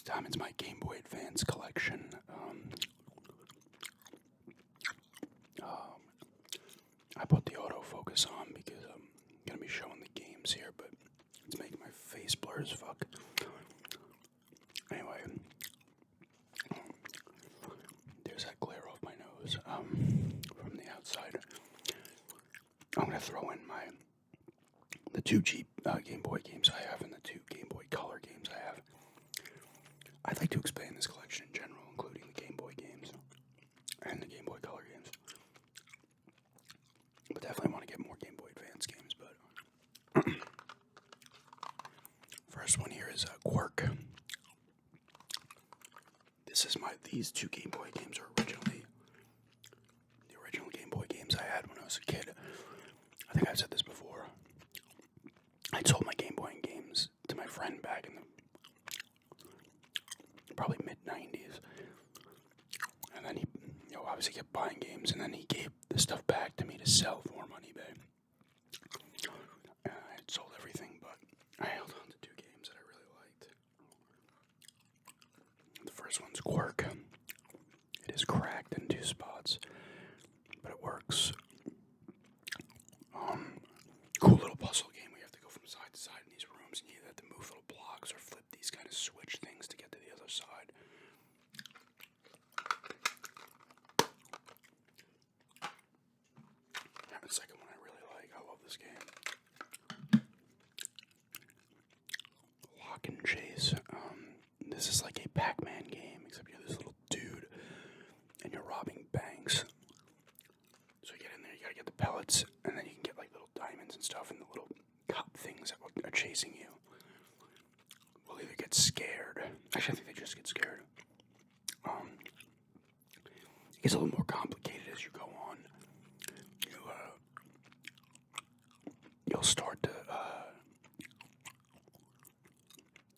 time it's my Game Boy Advance collection. I put the autofocus on because I'm going to be showing the games here, but it's making my face blur as fuck. Anyway, there's that glare off my nose from the outside. I'm going to throw in the two Game Boy games I have and the two Game Boy Color games I have. I'd like to explain this collection in general, including the Game Boy games and the Game Boy Color games. But definitely want to get more Game Boy Advance games. But first one here is Quirk. These two Game Boy games are originally the original Game Boy games I had when I was a kid. I think I've said this before. I sold my Game Boy games to my friend back in the probably mid-90s. And then he, obviously kept buying games, and then he gave the stuff back to me to sell for him on eBay. I had sold everything, but I held on to two games that I really liked. The first one's Quirk. It is cracked in two spots, but it works. Cool little puzzle game where you have to go from side to side in these rooms, and you have to move little blocks or flip these kind of switch things to get to the other side. And the second one I really like. I love this game. Lock and Chase. This is like a Pac-Man game, except you're this little dude, and you're robbing banks. So you get in there, you gotta get the pellets, and then you can get like little diamonds and stuff, and the little cop things that are chasing you will either get scared. Actually, I think they just get scared. It gets a little more complicated as you go on. You'll start to,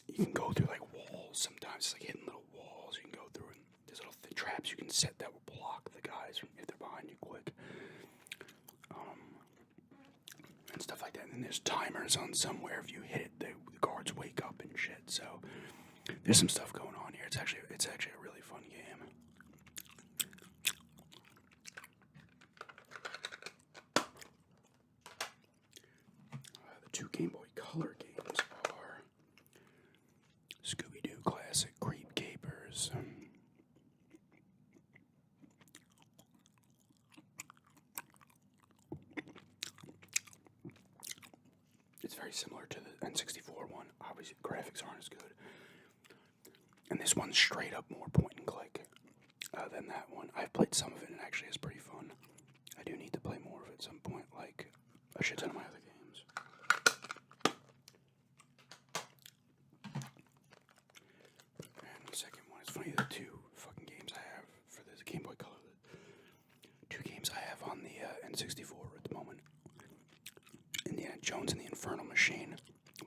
you can go through like walls sometimes. It's like hitting little walls you can go through, and there's little traps you can set that will block the guys if they're behind you quick. And stuff like that. And there's timers on somewhere. If you hit it, the guards wake up and shit. So there's some stuff going on here. It's actually a really fun game. The two Game Boy Color games are Scooby-Doo Classic Creep Capers. It's very similar to the N64 one. Obviously, the graphics aren't as good. And this one's straight up more point and click than that one. I've played some of it, and actually it's pretty fun. I do need to play more of it at some point, like a shit ton of my other games. And the second one is funny, the two fucking games I have for this Game Boy Color. Two games I have on the N64 at the moment. Indiana Jones and the Infernal Machine.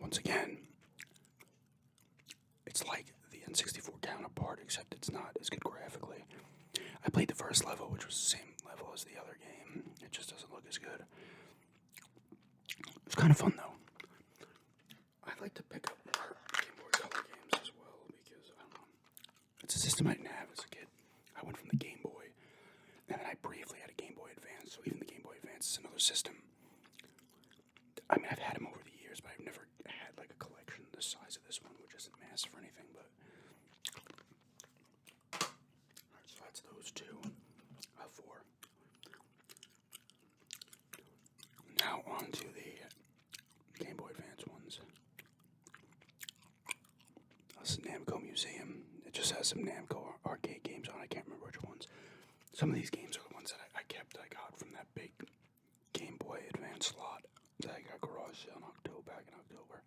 Once again, it's like the N64 counterpart, except it's not as good graphically. I played the first level, which was the same level as the other game. It just doesn't look as good. It's kind of fun, though. I'd like to pick up more Game Boy Color games as well, because, I don't know, it's a system I didn't have as a kid. I went from the Game Boy, and then I briefly had a Game Boy Advance, so even the Game Boy Advance is another system. I mean, I've had them over the years, but I've never had like a collection the size of this one, which isn't massive or anything, but alright, so that's those two. Four. Now on to the Game Boy Advance ones. This is Namco Museum. It just has some Namco arcade games on. I can't remember which ones. Some of these games are the ones that I got from that big Game Boy Advance slot that I got garage sale back in October.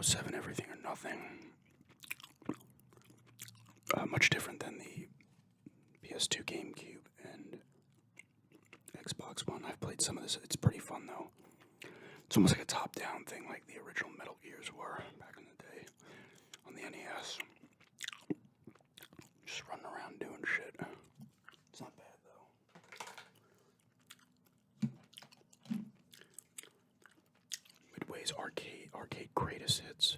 007 Everything or Nothing. Much different than the PS2, GameCube, and Xbox One. I've played some of this. It's pretty fun, though. It's almost like a top-down thing, like the original Metal Gears were back in the day on the NES. Just running around doing shit. It's not bad, though. Midway's arcade greatest hits.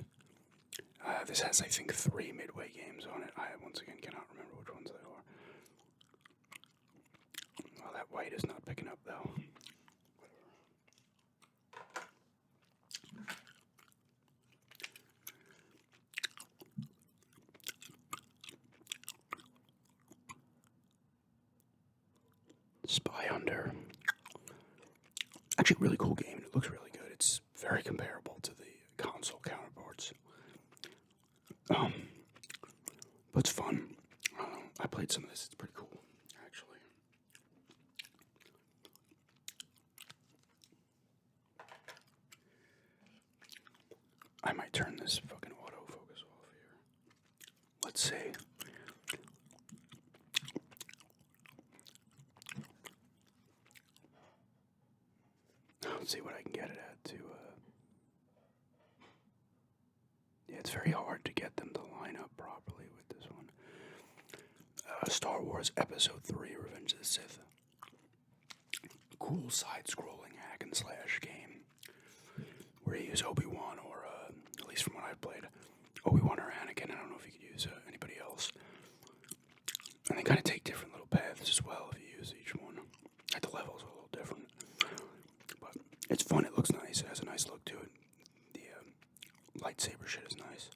This has, I think, 3 Midway games on it. I, once again, cannot remember which ones they are. Well, that white is not picking up, though. Spy Hunter. Actually, really cool game. It looks really good. It's very comparable to the console counterparts. But it's fun. I played some of this. It's pretty cool, actually. I might turn this fucking autofocus off here. Let's see. Let's see what I can get it at to, yeah, it's very hard to get them to line up properly with this one. Star Wars Episode 3, Revenge of the Sith. Cool side-scrolling hack-and-slash game where you use Obi-Wan, or, at least from what I've played, Obi-Wan or Anakin. I don't know if you could use anybody else. And they kind of take different little paths as well if you use each one. Like, the levels are a little different. But it's fun, it looks nice, it has a nice look to it. The lightsaber shit is nice.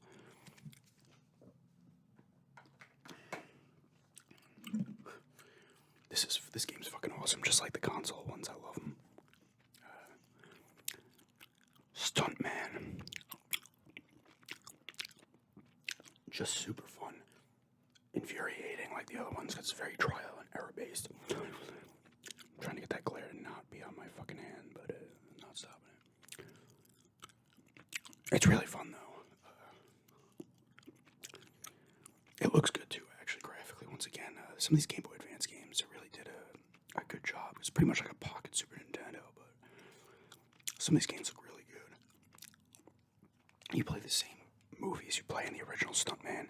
This game's fucking awesome, just like the console ones. I love them. Stuntman. Just super fun. Infuriating like the other ones, because it's very trial and error based. I'm trying to get that glare to not be on my fucking hand, but not stopping it. It's really fun, though. It looks good, too, actually, graphically. Once again, some of these Game Boy Advance games, it really did a good job. It's pretty much like a pocket Super Nintendo, but some of these games look really good. You play the same movies you play in the original Stuntman,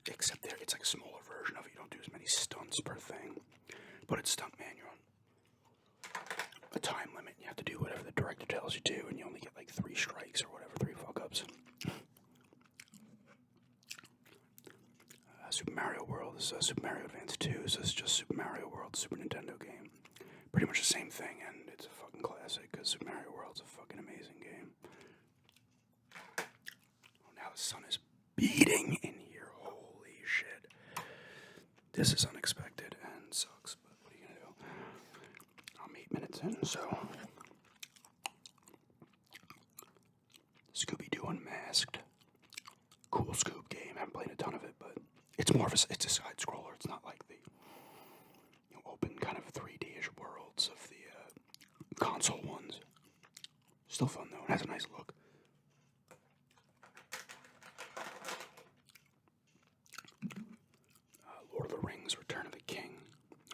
except it's like a smaller version of it. You don't do as many stunts per thing. But it's Stuntman, you're on a time limit. You have to do whatever the director tells you to, and you only get like 3 strikes or whatever, 3 fuck-ups. Super Mario World. This is Super Mario Advance 2. So this is just Super Mario World, Super Nintendo game. Pretty much the same thing, and it's a fucking classic, because Super Mario World's a fucking amazing game. Oh, now the sun is beating in here. Holy shit. This is unexpected and sucks, but what are you gonna do? I'm 8 minutes in, so. Scooby-Doo Unmasked. Cool Scoob game. I haven't played a ton of it, but it's more of it's a side scroller. It's not like the open kind of 3D-ish worlds of the console ones. Still fun though. It has a nice look. Lord of the Rings: Return of the King.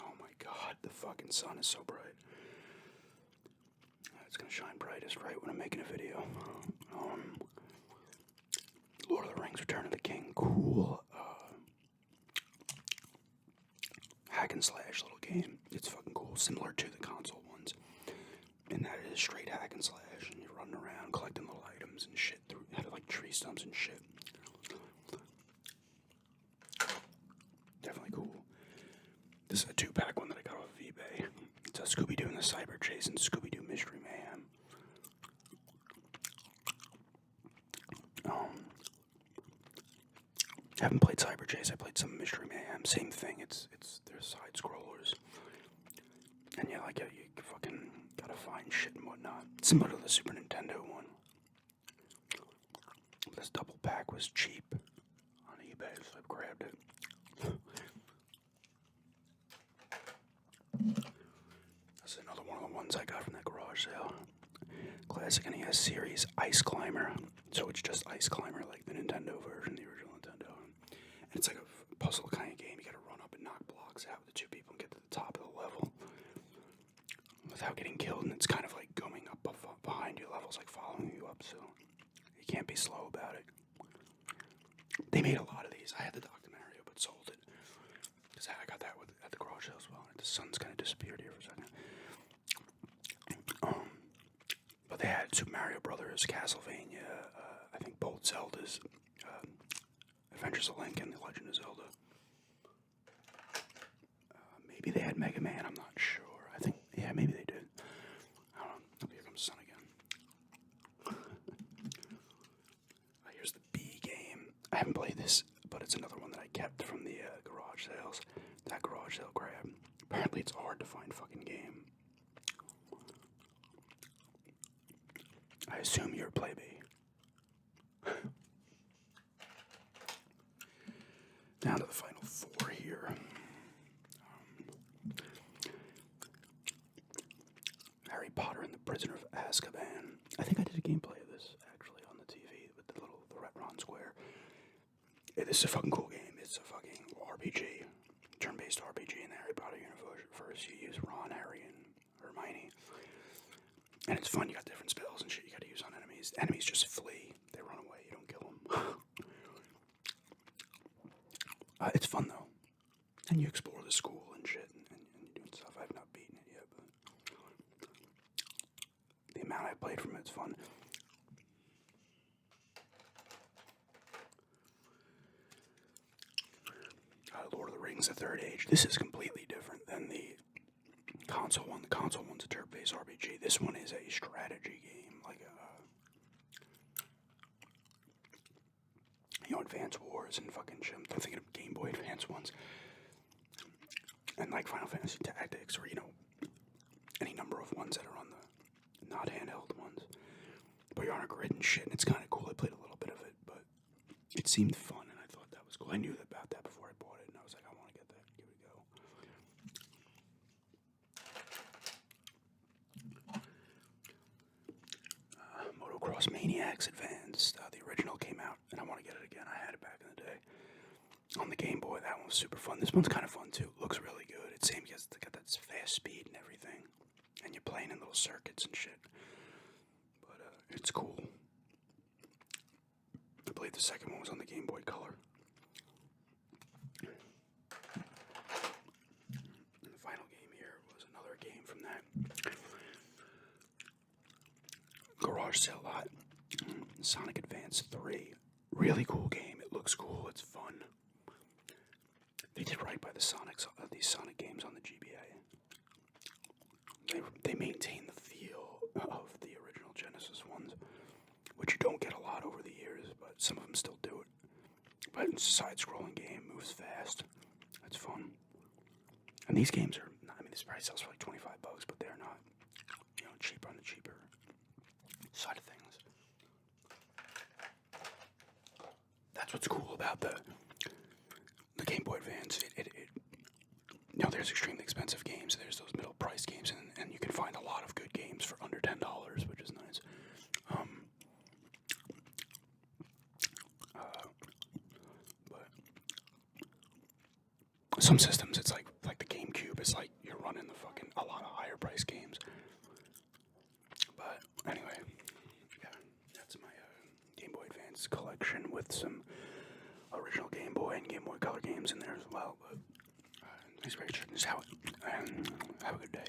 Oh my God, the fucking sun is so bright. It's gonna shine brightest right when I'm making a video. Lord of the Rings: Return of the King. Cool. Hack and slash little game. It's fucking cool. Similar to the console ones. And that is straight hack and slash. And you're running around collecting little items and shit. Out of like tree stumps and shit. Definitely cool. This is a 2-pack one that I got off of eBay. It's a Scooby-Doo and the Cyber Chase and Scooby-Doo Mystery Mayhem. I haven't played Cyber Chase. I played some Mystery Mayhem. Same thing. They're side scrollers, and yeah, like you fucking gotta find shit and whatnot. Similar to the Super Nintendo one. This double pack was cheap on eBay, so I grabbed it. That's another one of the ones I got from that garage sale. Classic NES series Ice Climber. So it's just Ice Climber, like the Nintendo version, the original Nintendo. And it's like a puzzle kind of game. You gotta run up and knock blocks out with the 2 people and get to the top of the level without getting killed. And it's kind of like going up behind you, levels like following you up, so you can't be slow about it. They made a lot of these. I had the Dr. Mario, but sold it. Because I got that at the garage sale as well. The sun's kind of disappeared here for a second. But they had Super Mario Brothers, Castlevania, I think both Zeldas, Adventures of Link and The Legend of Zelda. Maybe they had Mega Man, I'm not sure. I think, yeah, maybe they did. I don't know. Oh, here comes the sun again. Here's the B game. I haven't played this, but it's another one that I kept from the garage sales. That garage sale grab. Apparently it's hard to find fucking game. I assume you're play B. Down to the final four here. Harry Potter and the Prisoner of Azkaban. I think I did a gameplay of this actually on the TV with the Retron Square. This is a fucking cool game. It's a fucking RPG, turn-based RPG in the Harry Potter universe. First, you use Ron, Harry, and Hermione, and it's fun. You got different spells and shit you got to use on enemies. The enemies just flee. They run away. You don't kill them. It's fun though, and you explore the school and shit, and you're doing stuff. I've not beaten it yet, but the amount I played from it's fun. Lord of the Rings: The Third Age. This is completely different than the console one. The console one's a turn-based RPG. This one is a strategy game, like Advance Wars and fucking shit. I'm thinking of Game Boy Advance ones, and like Final Fantasy Tactics, or any number of ones that are on the not handheld ones. But you're on a grid and shit, and it's kind of cool. I played a little bit of it, but it seemed fun, and I thought that was cool. I knew about that before I bought it, and I was like, I want to get that. Give it a go. Motocross Maniacs Advanced. The original came out, and I want to get it again. I had it back in the day on the Game Boy. That one was super fun. This one's kind of fun too. Looks really good. It seems it's got that fast speed and everything, and you're playing in little circuits and shit. But it's cool. I believe the second one was on the Game Boy Color. And the final game here was another game from that garage sale lot. Sonic Advance 3. Really cool game. It looks cool. It's fun. They did right by these Sonic games on the GBA. They maintain the feel of the original Genesis ones, which you don't get a lot over the years, but some of them still do it. But it's a side-scrolling game, moves fast. It's fun. And these games are, this probably sells for like $25, but they're not, cheaper on the cheaper side of things. That's what's cool about the Game Boy Advance. There's extremely expensive games. There's those middle-priced games, and you can find a lot of good games for under $10, which is nice. But some systems, it's like the GameCube. It's like you're running a lot of higher-priced games. But anyway, yeah, that's my Game Boy Advance collection with some original Game Boy and Game Boy Color games in there as well. But thanks for checking this out, and have a good day.